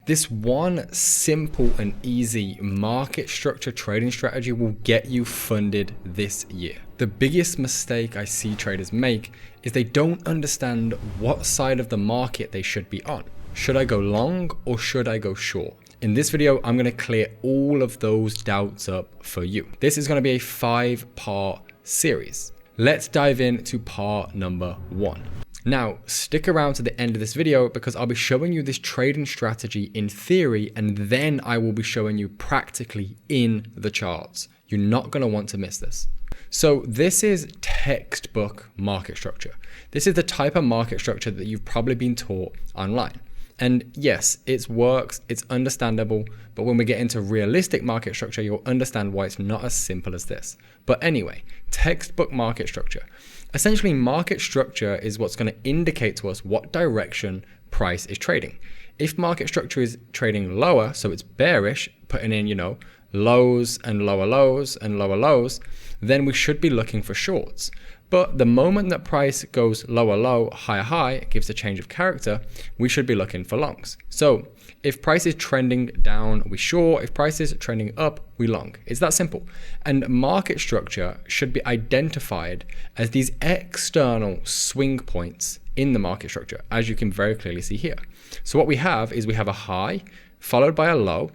This one simple and easy market structure trading strategy will get you funded this year. The biggest mistake I see traders make is they don't understand what side of the market they should be on. Should I go long or should I go short? In this video, I'm going to clear all of those doubts up for you. This is going to be a 5-part series. Let's dive into part number 1. Now, stick around to the end of this video because I'll be showing you this trading strategy in theory, and then I will be showing you practically in the charts. You're not going to want to miss this. So this is textbook market structure. This is the type of market structure that you've probably been taught online. And yes, it works, it's understandable, but when we get into realistic market structure, you'll understand why it's not as simple as this. But anyway, textbook market structure. Essentially, market structure is what's going to indicate to us what direction price is trading. If market structure is trading lower, so it's bearish, putting in, lows and lower lows and lower lows, then we should be looking for shorts. But the moment that price goes lower low, higher high, it gives a change of character, we should be looking for longs. So if price is trending down, we short. If price is trending up, we long. It's that simple. And market structure should be identified as these external swing points in the market structure, as you can very clearly see here. So what we have is we have a high followed by a low,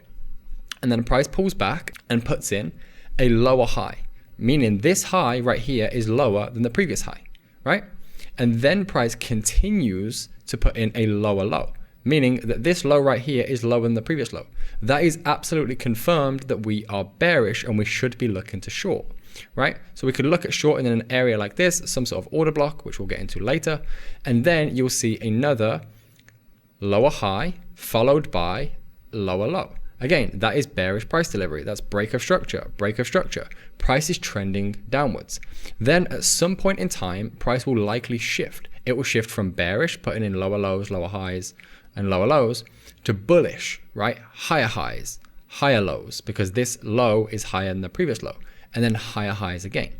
and then price pulls back and puts in a lower high. Meaning this high right here is lower than the previous high, right? And then price continues to put in a lower low, meaning that this low right here is lower than the previous low. That is absolutely confirmed that we are bearish and we should be looking to short, right? So we could look at short in an area like this, some sort of order block, which we'll get into later. And then you'll see another lower high followed by lower low. Again, that is bearish price delivery. That's break of structure, break of structure. Price is trending downwards. Then at some point in time, price will likely shift. It will shift from bearish, putting in lower lows, lower highs, and lower lows, to bullish, right? Higher highs, higher lows, because this low is higher than the previous low, and then higher highs again.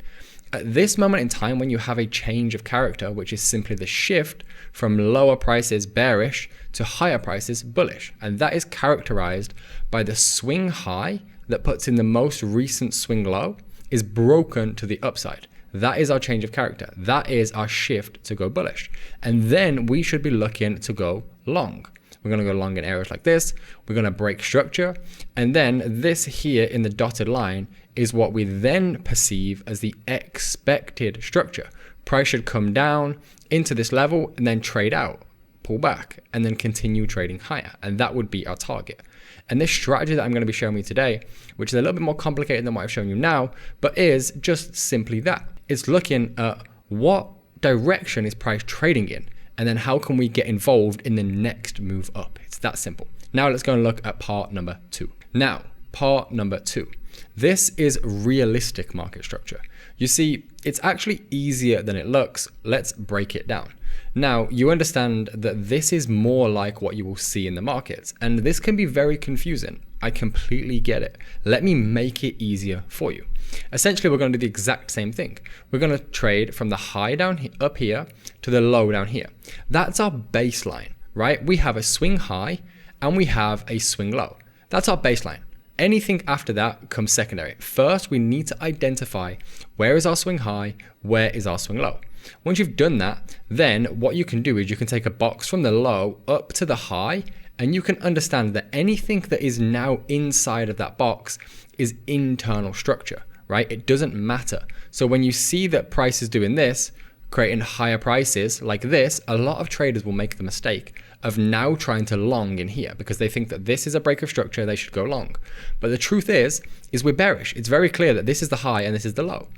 At this moment in time, when you have a change of character, which is simply the shift from lower prices bearish to higher prices bullish, and that is characterized by the swing high that puts in the most recent swing low is broken to the upside. That is our change of character. That is our shift to go bullish. And then we should be looking to go long. We're going to go long in areas like this. We're going to break structure. And then this here in the dotted line is what we then perceive as the expected structure. Price should come down into this level and then trade out, pull back, and then continue trading higher. And that would be our target. And this strategy that I'm going to be showing you today, which is a little bit more complicated than what I've shown you now, but is just simply that. It's looking at what direction is price trading in, and then how can we get involved in the next move up. It's that simple. Now let's go and look at part number 2. Now, part number 2. This is realistic market structure. You see, it's actually easier than it looks. Let's break it down. Now, you understand that this is more like what you will see in the markets, and this can be very confusing. I completely get it. Let me make it easier for you. Essentially, we're going to do the exact same thing. We're going to trade from the high down up here to the low down here. That's our baseline, right? We have a swing high and we have a swing low. That's our baseline. Anything after that comes secondary. First, we need to identify where is our swing high, where is our swing low. Once you've done that, then what you can do is you can take a box from the low up to the high, and you can understand that anything that is now inside of that box is internal structure, right? It doesn't matter. So when you see that price is doing this, creating higher prices like this, a lot of traders will make the mistake of now trying to long in here because they think that this is a break of structure, they should go long. But the truth is we're bearish. It's very clear that this is the high and this is the low.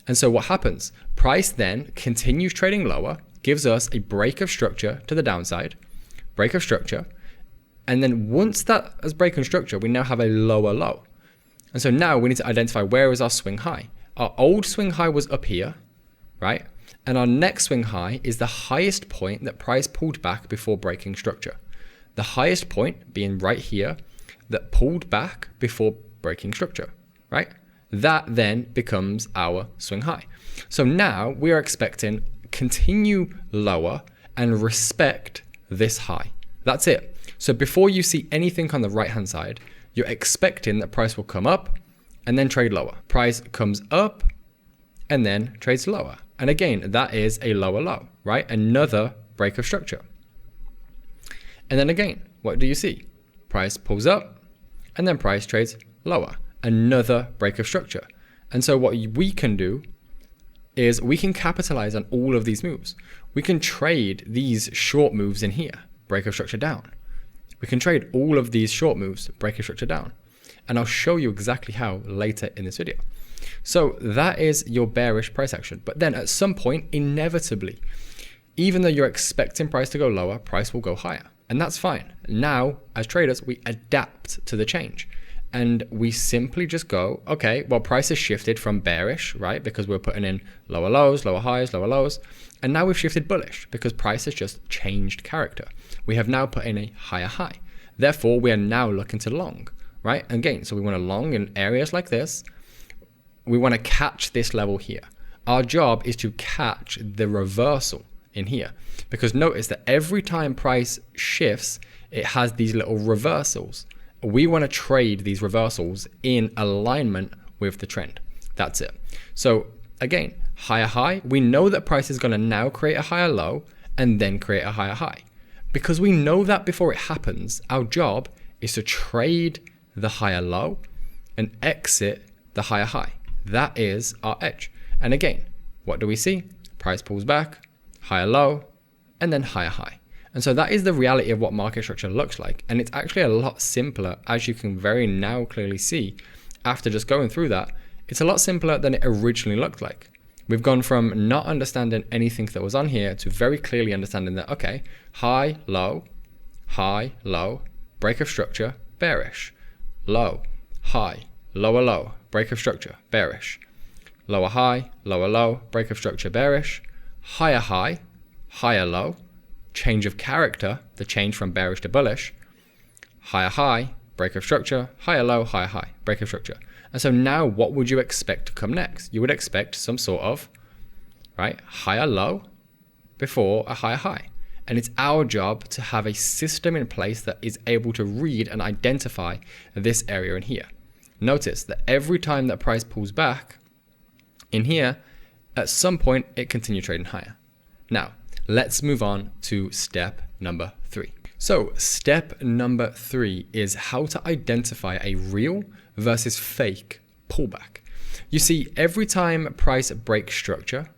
And so what happens? Price then continues trading lower, gives us a break of structure to the downside, break of structure. And then once that has broken structure, we now have a lower low. And so now we need to identify where is our swing high. Our old swing high was up here, right? And our next swing high is the highest point that price pulled back before breaking structure. The highest point being right here that pulled back before breaking structure, right? That then becomes our swing high. So now we are expecting continue lower and respect this high. That's it. So before you see anything on the right hand side, you're expecting that price will come up and then trade lower. Price comes up and then trades lower. And again, that is a lower low, right? Another break of structure. And then again, what do you see? Price pulls up and then price trades lower. Another break of structure. And so what we can do is we can capitalize on all of these moves. We can trade these short moves in here, break of structure down. We can trade all of these short moves, break of structure down. And I'll show you exactly how later in this video. So that is your bearish price action. But then at some point, inevitably, even though you're expecting price to go lower, price will go higher. And that's fine. Now, as traders, we adapt to the change. And we simply just go, okay, well, price has shifted from bearish, right? Because we're putting in lower lows, lower highs, lower lows. And now we've shifted bullish because price has just changed character. We have now put in a higher high. Therefore, we are now looking to long, right? Again, so we want to long in areas like this. We want to catch this level here. Our job is to catch the reversal in here, because notice that every time price shifts, it has these little reversals. We want to trade these reversals in alignment with the trend. That's it. So again, higher high, we know that price is going to now create a higher low and then create a higher high. Because we know that before it happens, our job is to trade the higher low and exit the higher high. That is our edge. And again, what do we see? Price pulls back, higher low, and then higher high. And so that is the reality of what market structure looks like. And it's actually a lot simpler, as you can very now clearly see after just going through that. It's a lot simpler than it originally looked like. We've gone from not understanding anything that was on here to very clearly understanding that, okay, high, low, break of structure, bearish, low, high, lower low, break of structure, bearish, lower high, lower low, break of structure, bearish, higher high, higher low, change of character, the change from bearish to bullish, higher high, break of structure, higher low, higher high, break of structure. And so now what would you expect to come next? You would expect some sort of, right, higher low before a higher high. And it's our job to have a system in place that is able to read and identify this area in here. Notice that every time that price pulls back in here, at some point it continues trading higher. Now, let's move on to step number 3. So step number 3 is how to identify a real versus fake pullback. You see, every time price breaks structure,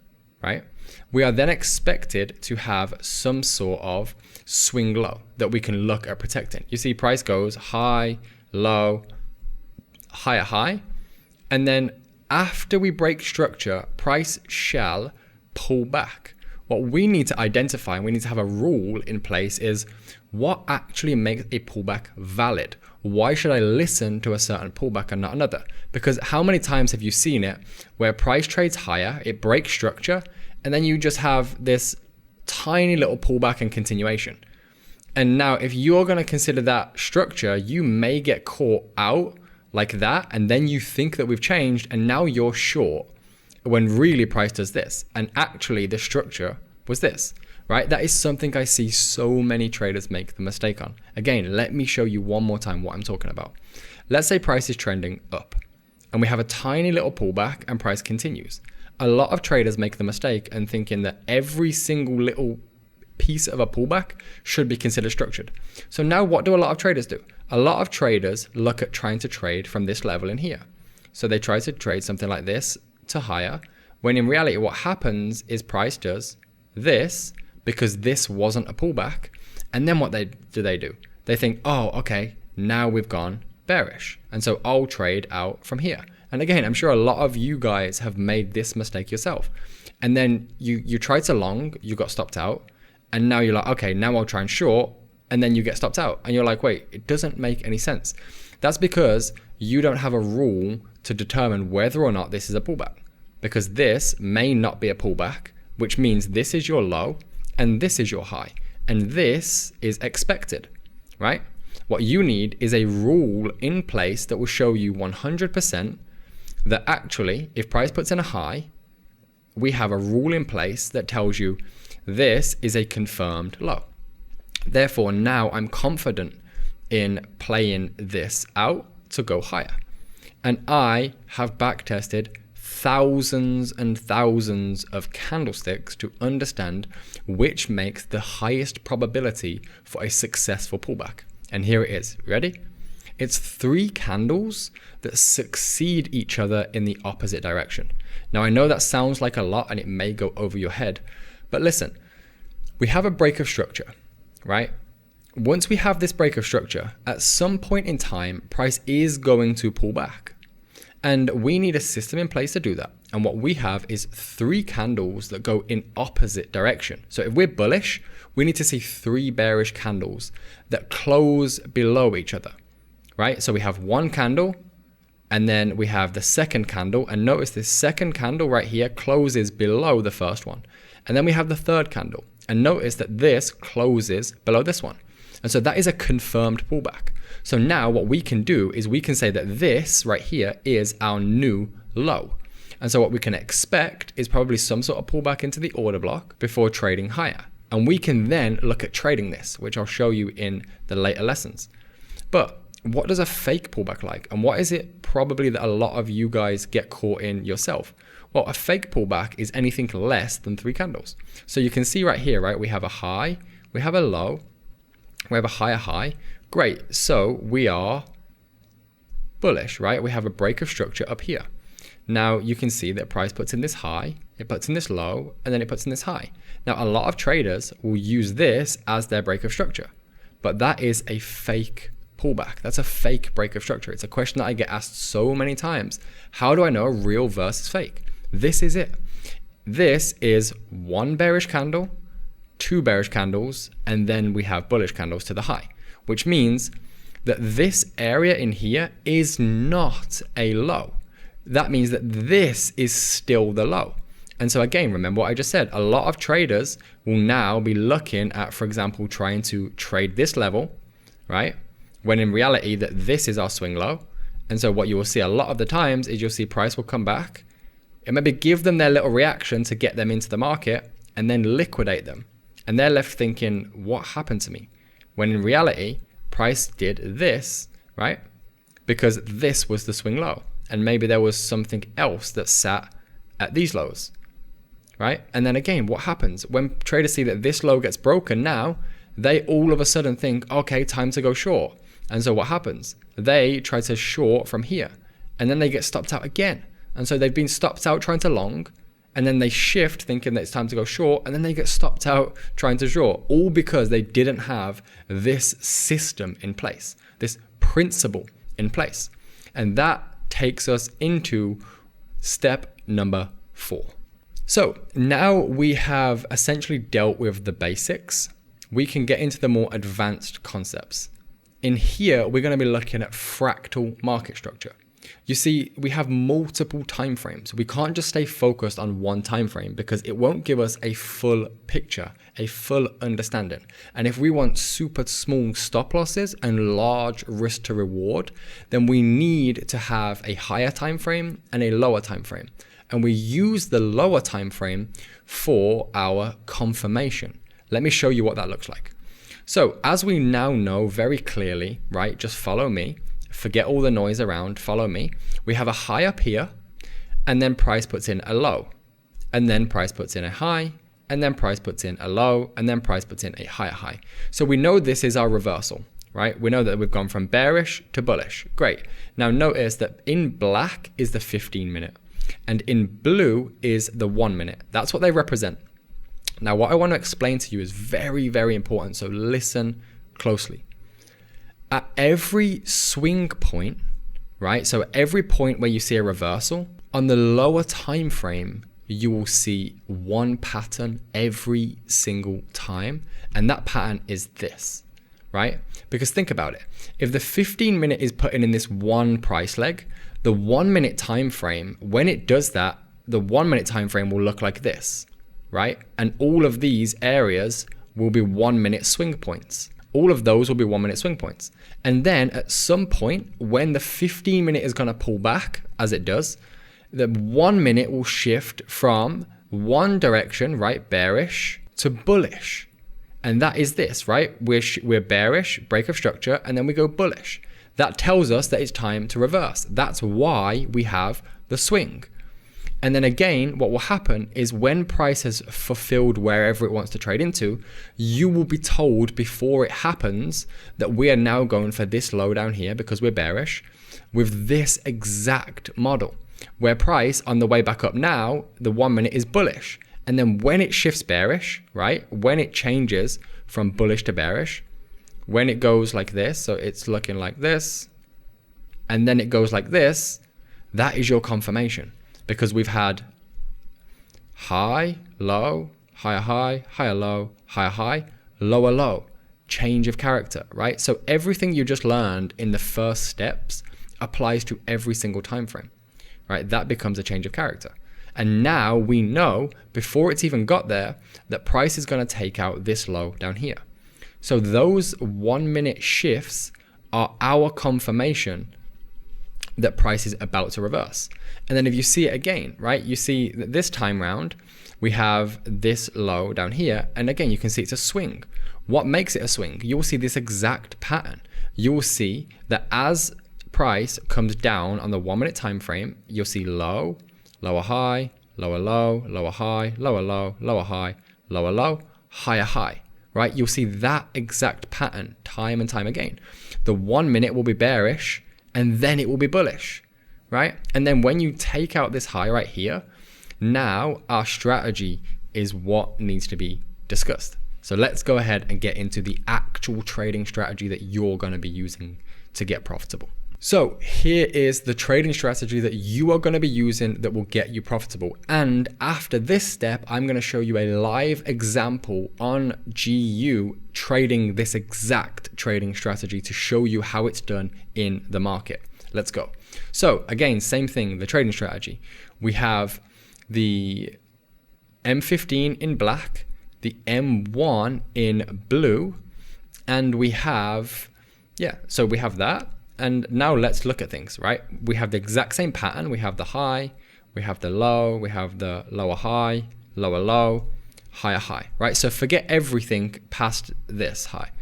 right, we are then expected to have some sort of swing low that we can look at protecting. You see, price goes high, low, higher high, and then after we break structure, price shall pull back. What we need to identify, and we need to have a rule in place, is what actually makes a pullback valid. Why should I listen to a certain pullback and not another? Because how many times have you seen it where price trades higher, it breaks structure, and then you just have this tiny little pullback and continuation? And now if you're going to consider that structure, you may get caught out like that, and then you think that we've changed, and now you're short when really price does this, and actually the structure was this, right? That is something I see so many traders make the mistake on. Again, let me show you one more time what I'm talking about. Let's say price is trending up and we have a tiny little pullback and price continues. A lot of traders make the mistake and thinking that every single little piece of a pullback should be considered structured. So now what do a lot of traders do? A lot of traders look at trying to trade from this level in here. So they try to trade something like this to higher, when in reality what happens is price does this because this wasn't a pullback, and then what do? They think, oh, okay, now we've gone bearish, and so I'll trade out from here. And again, I'm sure a lot of you guys have made this mistake yourself, and then you try to long, you got stopped out, and now you're like, okay, now I'll try and short, and then you get stopped out, and you're like, wait, it doesn't make any sense. That's because you don't have a rule to determine whether or not this is a pullback, because this may not be a pullback, which means this is your low and this is your high, and this is expected, right? What you need is a rule in place that will show you 100% that actually if price puts in a high, we have a rule in place that tells you this is a confirmed low. Therefore, now I'm confident in playing this out to go higher. And I have backtested thousands and thousands of candlesticks to understand which makes the highest probability for a successful pullback. And here it is. Ready? It's 3 candles that succeed each other in the opposite direction. Now, I know that sounds like a lot and it may go over your head, but listen, we have a break of structure, right? Once we have this break of structure, at some point in time, price is going to pull back. And we need a system in place to do that. And what we have is 3 candles that go in opposite direction. So if we're bullish, we need to see 3 bearish candles that close below each other, right? So we have 1 candle, and then we have the second candle. And notice this second candle right here closes below the first one. And then we have the third candle. And notice that this closes below this one. And so that is a confirmed pullback. So now what we can do is we can say that this right here is our new low. And so what we can expect is probably some sort of pullback into the order block before trading higher. And we can then look at trading this, which I'll show you in the later lessons. But what does a fake pullback like? And what is it probably that a lot of you guys get caught in yourself? Well, a fake pullback is anything less than 3 candles. So you can see right here, right? We have a high, we have a low, we have a higher high. Great, so we are bullish, right? We have a break of structure up here. Now you can see that price puts in this high, it puts in this low, and then it puts in this high. Now a lot of traders will use this as their break of structure, but that is a fake pullback. That's a fake break of structure. It's a question that I get asked so many times. How do I know real versus fake? This is it. This is 1 bearish candle, 2 bearish candles, and then we have bullish candles to the high, which means that this area in here is not a low. That means that this is still the low. And so again, remember what I just said, a lot of traders will now be looking at, for example, trying to trade this level, right? When in reality that this is our swing low. And so what you will see a lot of the times is you'll see price will come back and maybe give them their little reaction to get them into the market and then liquidate them. And they're left thinking, what happened to me? When in reality, price did this, right? Because this was the swing low. And maybe there was something else that sat at these lows, right? And then again, what happens? When traders see that this low gets broken now, they all of a sudden think, okay, time to go short. And so what happens? They try to short from here. And then they get stopped out again. And so they've been stopped out trying to long. And then they shift thinking that it's time to go short, and then they get stopped out trying to short, all because they didn't have this system in place, this principle in place. And that takes us into step number 4. So now we have essentially dealt with the basics. We can get into the more advanced concepts. In here, we're going to be looking at fractal market structure. You see, we have multiple time frames. We can't just stay focused on one time frame because it won't give us a full picture, a full understanding. And if we want super small stop losses and large risk to reward, then we need to have a higher time frame and a lower time frame. And we use the lower time frame for our confirmation. Let me show you what that looks like. So as we now know very clearly, right, just follow me. Forget all the noise around, follow me. We have a high up here, and then price puts in a low, and then price puts in a high, and then price puts in a low, and then price puts in a higher high. So we know this is our reversal, right? We know that we've gone from bearish to bullish. Great. Now notice that in black is the 15 minute, and in blue is the 1 minute. That's what they represent. Now what I want to explain to you is very, very important, so listen closely. At every swing point, right? So every point where you see a reversal, on the lower time frame, you will see one pattern every single time. And that pattern is this, right? Because think about it. If the 15 minute is put in this one price leg, the 1 minute time frame, when it does that, the 1 minute time frame will look like this, right? And all of these areas will be 1 minute swing points. All of those will be 1 minute swing points. And then at some point, when the 15 minute is going to pull back, as it does, the 1 minute will shift from one direction, right, bearish, to bullish. And that is this, right? We're bearish, break of structure, and then we go bullish. That tells us that it's time to reverse. That's why we have the swing. And then again, what will happen is when price has fulfilled wherever it wants to trade into, you will be told before it happens that we are now going for this low down here because we're bearish with this exact model, where price on the way back up now, the 1 minute is bullish. And then when it shifts bearish, right? When it changes from bullish to bearish, when it goes like this, so it's looking like this, and then it goes like this, that is your confirmation. Because we've had high, low, higher high, higher low, higher high, lower low, change of character, right? So everything you just learned in the first steps applies to every single time frame, right? That becomes a change of character. And now we know before it's even got there that price is going to take out this low down here. So those 1 minute shifts are our confirmation that price is about to reverse. And then if you see it again, right, you see that this time round, we have this low down here. And again, you can see it's a swing. What makes it a swing? You'll see this exact pattern. You will see that as price comes down on the 1 minute time frame, you'll see low, lower high, lower low, lower high, lower low, lower high, lower low, higher high, right? You'll see that exact pattern time and time again. The 1 minute will be bearish, and then it will be bullish, right? And then when you take out this high right here, now our strategy is what needs to be discussed. So let's go ahead and get into the actual trading strategy that you're going to be using to get profitable. So here is the trading strategy that you are going to be using that will get you profitable. And after this step, I'm going to show you a live example on GU trading this exact trading strategy to show you how it's done in the market. Let's go. So again, same thing, the trading strategy. We have the M15 in black, the M1 in blue, and we have, so we have that. And now let's look at things, right? We have the exact same pattern. We have the high, we have the low, we have the lower high, lower low, higher high, right? So forget everything past this high.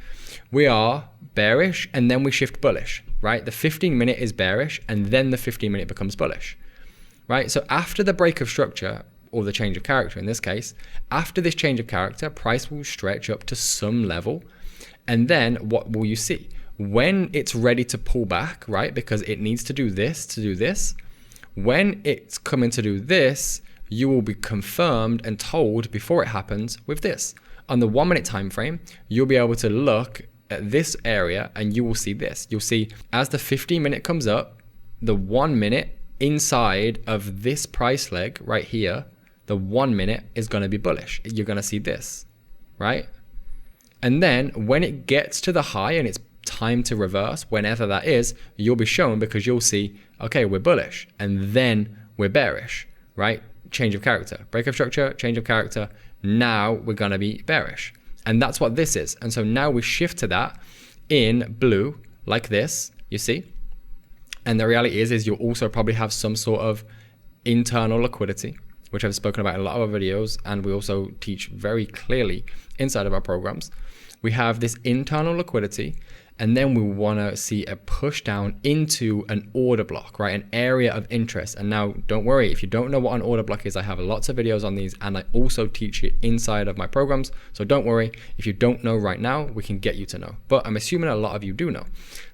We are bearish and then we shift bullish, right? The 15 minute is bearish and then the 15 minute becomes bullish, right? So after the break of structure, or the change of character in this case, after this change of character, price will stretch up to some level. And then what will you see? When it's ready to pull back, right? Because it needs to do this, when it's coming to do this, you will be confirmed and told before it happens with this. On the 1 minute time frame, you'll be able to look at this area and you will see this. You'll see as the 15 minute comes up, the 1 minute inside of this price leg right here, the 1 minute is going to be bullish. You're going to see this, right? And then when it gets to the high and it's time to reverse, whenever that is, you'll be shown because you'll see, okay, we're bullish and then we're bearish, right? Change of character, break of structure, change of character. Now we're going to be bearish. And that's what this is. And so now we shift to that in blue like this, you see? And the reality is you'll also probably have some sort of internal liquidity, which I've spoken about in a lot of our videos. And we also teach very clearly inside of our programs. We have this internal liquidity, and then we want to see a push down into an order block, right? An area of interest. And now don't worry, if you don't know what an order block is, I have lots of videos on these and I also teach it inside of my programs. So don't worry, if you don't know right now, we can get you to know. But I'm assuming a lot of you do know.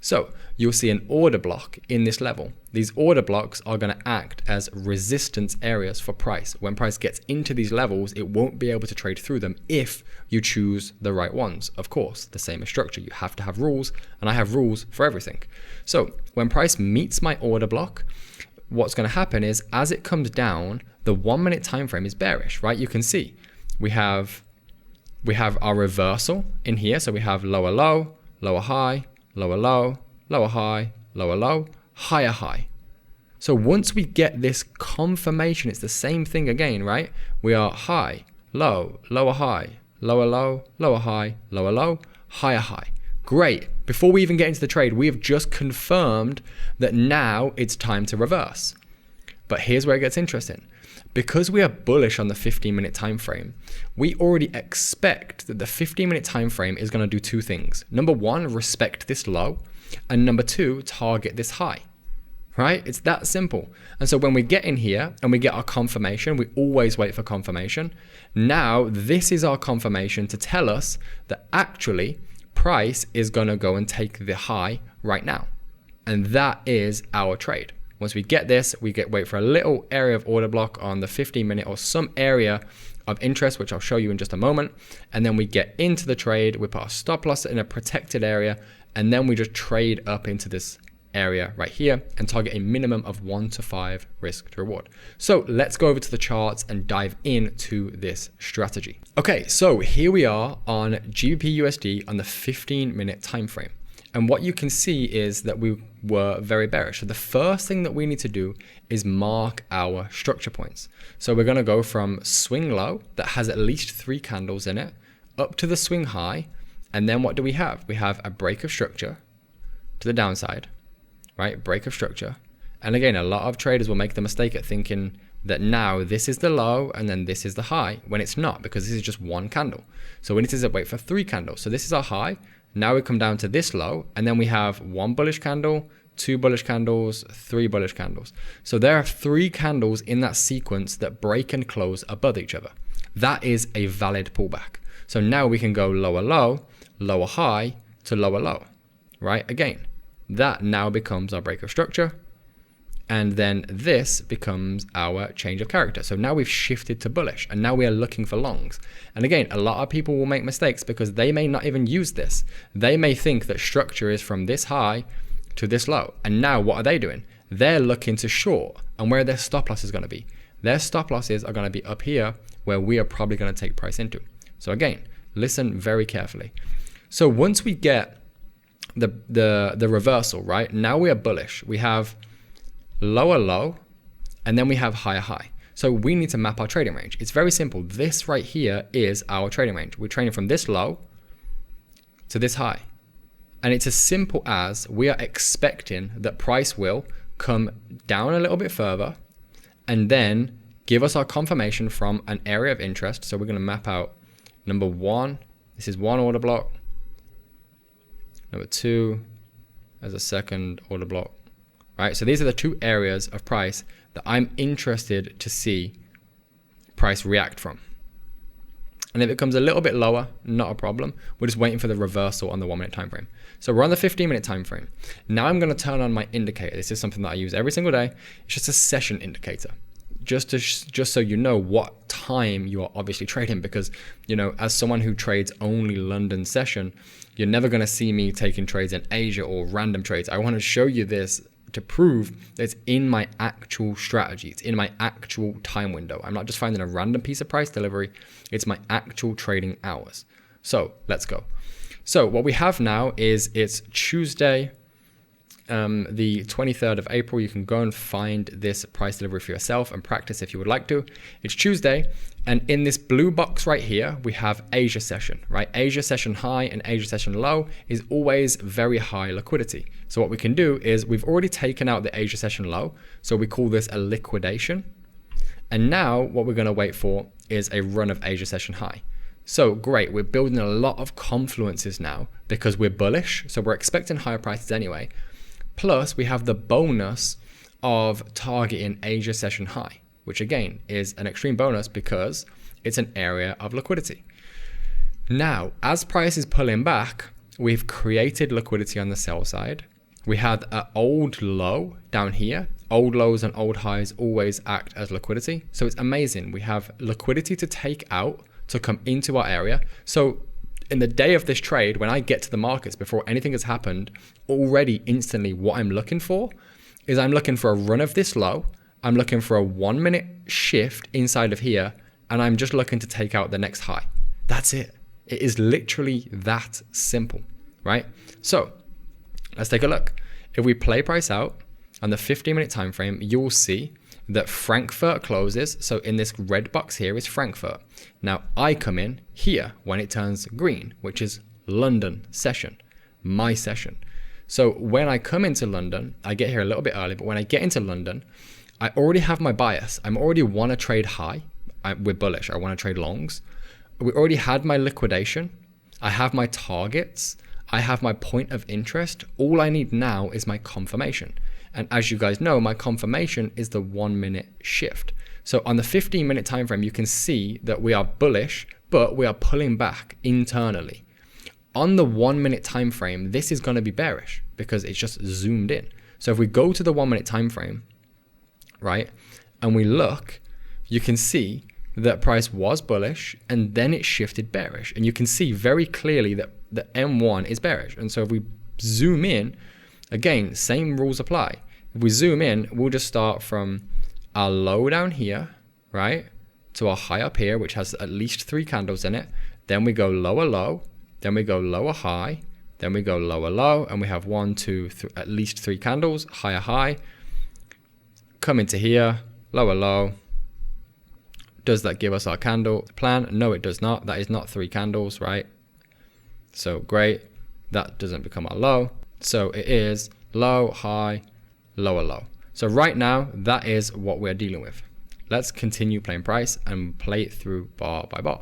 So you'll see an order block in this level. These order blocks are going to act as resistance areas for price. When price gets into these levels, it won't be able to trade through them if you choose the right ones. Of course, the same as structure. You have to have rules, and I have rules for everything. So when price meets my order block, what's going to happen is as it comes down, the 1 minute time frame is bearish, right? You can see we have our reversal in here. So we have lower low, lower high, lower low, lower high, lower low, higher high. So once we get this confirmation, it's the same thing again, right? We are high, low, lower high, lower low, lower high, lower low, higher high. Great. Before we even get into the trade, we have just confirmed that now it's time to reverse. But here's where it gets interesting. because we are bullish on the 15-minute time frame, we already expect that the 15-minute time frame is going to do two things. Number one, respect this low, and number two, target this high. Right? It's that simple. And so when we get in here and we get our confirmation, we always wait for confirmation. Now, this is our confirmation to tell us that actually price is going to go and take the high right now. And that is our trade. Once we get this, we wait for a little area of order block on the 15-minute or some area of interest, which I'll show you in just a moment. And then we get into the trade, we put our stop loss in a protected area, and then we just trade up into this area right here and target a minimum of 1 to 5 risk to reward. So let's go over to the charts and dive into this strategy. Okay, so here we are on GBP USD on the 15-minute time frame. And what you can see is that we were very bearish. So the first thing that we need to do is mark our structure points. So we're going to go from swing low that has at least 3 candles in it up to the swing high. And then what do we have? We have a break of structure to the downside. Right, break of structure. And again, a lot of traders will make the mistake at thinking that now this is the low and then this is the high, when it's not, because this is just one candle. So we need to wait for 3 candles. So this is our high. Now we come down to this low, and then we have 1 bullish candle, 2 bullish candles, 3 bullish candles. So there are 3 candles in that sequence that break and close above each other. That is a valid pullback. So now we can go lower low, lower high to lower low, right? Again, that now becomes our break of structure. And then this becomes our change of character. So now we've shifted to bullish, and now we are looking for longs. And again, a lot of people will make mistakes because they may not even use this. They may think that structure is from this high to this low. And now what are they doing? They're looking to short, and where their stop loss is going to be. Their stop losses are going to be up here, where we are probably going to take price into. So again, listen very carefully. So once we get the reversal, right? Now we are bullish. We have lower low, and then we have higher high. So we need to map our trading range. It's very simple. This right here is our trading range. We're trading from this low to this high. And it's as simple as we are expecting that price will come down a little bit further and then give us our confirmation from an area of interest. So we're going to map out number 1. This is 1 order block. Number 2 as a second order block, right? So these are the 2 areas of price that I'm interested to see price react from. And if it comes a little bit lower, not a problem. We're just waiting for the reversal on the 1 minute time frame. So we're on the 15-minute time frame. Now I'm going to turn on my indicator. This is something that I use every single day. It's just a session indicator. Just so you know what time you are obviously trading, because, you know, as someone who trades only London session, you're never going to see me taking trades in Asia or random trades. I want to show you this to prove that it's in my actual strategy. It's in my actual time window. I'm not just finding a random piece of price delivery. It's my actual trading hours. So let's go. So what we have now is it's Tuesday, the 23rd of April. You can go and find this price delivery for yourself and practice if you would like to. It's Tuesday, and in this blue box right here, we have Asia session, right? Asia session high and Asia session low is always very high liquidity. So what we can do is we've already taken out the Asia session low. So we call this a liquidation. And now what we're going to wait for is a run of Asia session high. So great, we're building a lot of confluences now because we're bullish. So we're expecting higher prices anyway. Plus, we have the bonus of targeting Asia session high, which again is an extreme bonus because it's an area of liquidity. Now, as price is pulling back, we've created liquidity on the sell side. We had an old low down here. Old lows and old highs always act as liquidity. So it's amazing. We have liquidity to take out to come into our area. So in the day of this trade, when I get to the markets before anything has happened, already instantly what I'm looking for is I'm looking for a run of this low. I'm looking for a 1 minute shift inside of here, and I'm just looking to take out the next high. That's it. It is literally that simple, right? So let's take a look. If we play price out on the 15-minute time frame, you will see that Frankfurt closes. So in this red box here is Frankfurt. Now I come in here when it turns green, which is London session, my session. So when I come into London, I get here a little bit early, but when I get into London, I already have my bias. I already want to trade high. We're bullish. I want to trade longs. We already had my liquidation. I have my targets. I have my point of interest. All I need now is my confirmation. And as you guys know, my confirmation is the 1 minute shift. So on the 15-minute time frame, you can see that we are bullish, but we are pulling back internally. On the 1 minute time frame, this is going to be bearish because it's just zoomed in. So if we go to the 1 minute time frame, right, and we look, you can see that price was bullish and then it shifted bearish. And you can see very clearly that the M1 is bearish. And so if we zoom in, again, same rules apply. If we zoom in, we'll just start from our low down here, right, to our high up here, which has at least 3 candles in it. Then we go lower low, then we go lower high, then we go lower low, and we have 1, 2, at least 3 candles, higher high. Come into here, lower low. Does that give us our candle plan? No, it does not. That is not 3 candles, right? So great. That doesn't become our low. So it is low, high, lower low. So right now, that is what we're dealing with. Let's continue playing price and play it through bar by bar.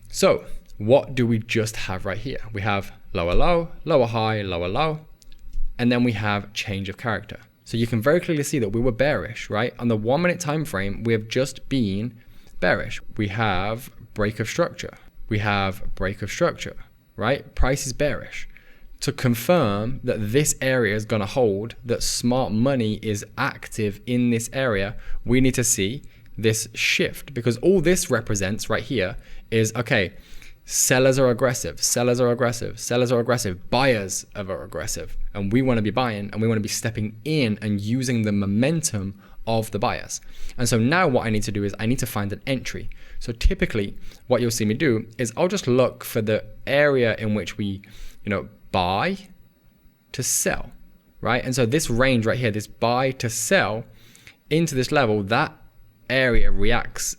So what do we just have right here? We have lower low, lower high, lower low, and then we have change of character. So you can very clearly see that we were bearish, right? On the 1 minute time frame, we have just been bearish. We have break of structure. We have break of structure, right? Price is bearish. To confirm that this area is going to hold, that smart money is active in this area, we need to see this shift, because all this represents right here is, okay, sellers are aggressive, sellers are aggressive, sellers are aggressive, buyers are aggressive, and we want to be buying and we want to be stepping in and using the momentum of the buyers. And so now what I need to do is I need to find an entry. So typically what you'll see me do is I'll just look for the area in which we, buy to sell, right? And so this range right here, this buy to sell into this level, that area acts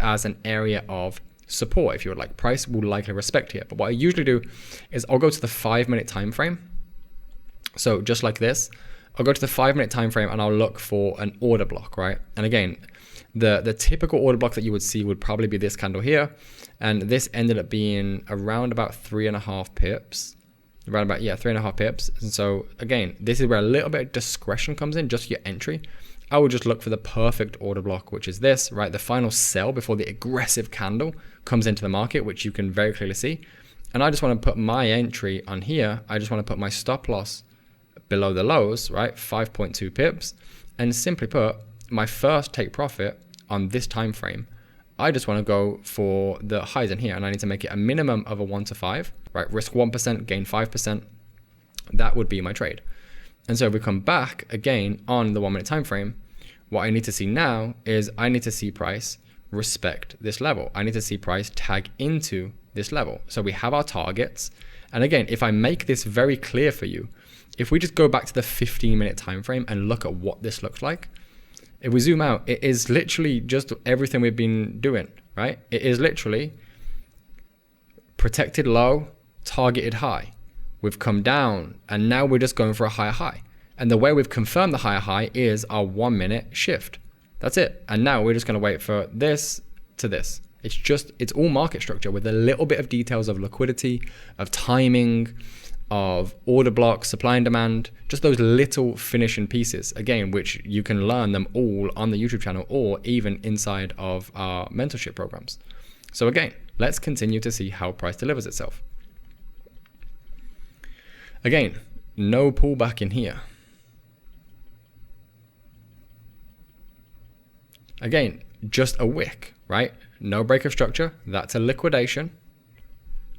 as an area of support, if you would like. Price will likely respect here. But what I usually do is I'll go to the 5 minute time frame. So just like this, I'll go to the 5 minute time frame and I'll look for an order block, right? And again, the typical order block that you would see would probably be this candle here. And this ended up being around about 3.5 pips. Around about, 3.5 pips. And so again, this is where a little bit of discretion comes in, just your entry. I would just look for the perfect order block, which is this, right? The final sell before the aggressive candle comes into the market, which you can very clearly see. And I just want to put my entry on here. I just want to put my stop loss below the lows, right? 5.2 pips. And simply put, my first take profit on this time frame, I just want to go for the highs in here, and I need to make it a minimum of a 1 to 5, right? Risk 1%, gain 5%. That would be my trade. And so if we come back again on the 1 minute time frame, what I need to see now is I need to see price respect this level. I need to see price tag into this level. So we have our targets. And again, if I make this very clear for you, if we just go back to the 15-minute time frame and look at what this looks like, if we zoom out, it is literally just everything we've been doing, right? It is literally protected low, targeted high. We've come down and now we're just going for a higher high. And the way we've confirmed the higher high is our 1 minute shift. That's it. And now we're just going to wait for this to this. It's all market structure with a little bit of details of liquidity, of timing, of order blocks, supply and demand, just those little finishing pieces, again, which you can learn them all on the YouTube channel or even inside of our mentorship programs. So again, let's continue to see how price delivers itself. Again, no pullback in here. Again, just a wick, right? No break of structure. That's a liquidation.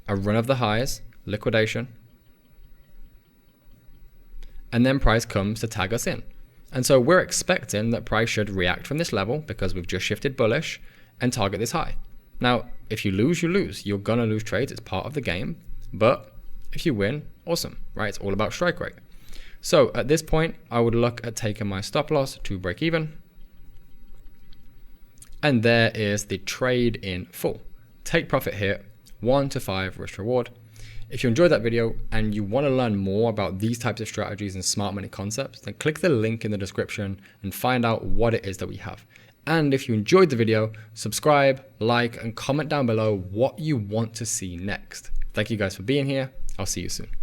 A run of the highs, liquidation. And then price comes to tag us in. And so we're expecting that price should react from this level because we've just shifted bullish and target this high. Now, if you lose, you lose. You're going to lose trades. It's part of the game. But if you win, awesome, right? It's all about strike rate. So at this point, I would look at taking my stop loss to break even. And there is the trade in full. Take profit here, 1 to 5 risk reward. If you enjoyed that video and you want to learn more about these types of strategies and smart money concepts, then click the link in the description and find out what it is that we have. And if you enjoyed the video, subscribe, like, and comment down below what you want to see next. Thank you guys for being here. I'll see you soon.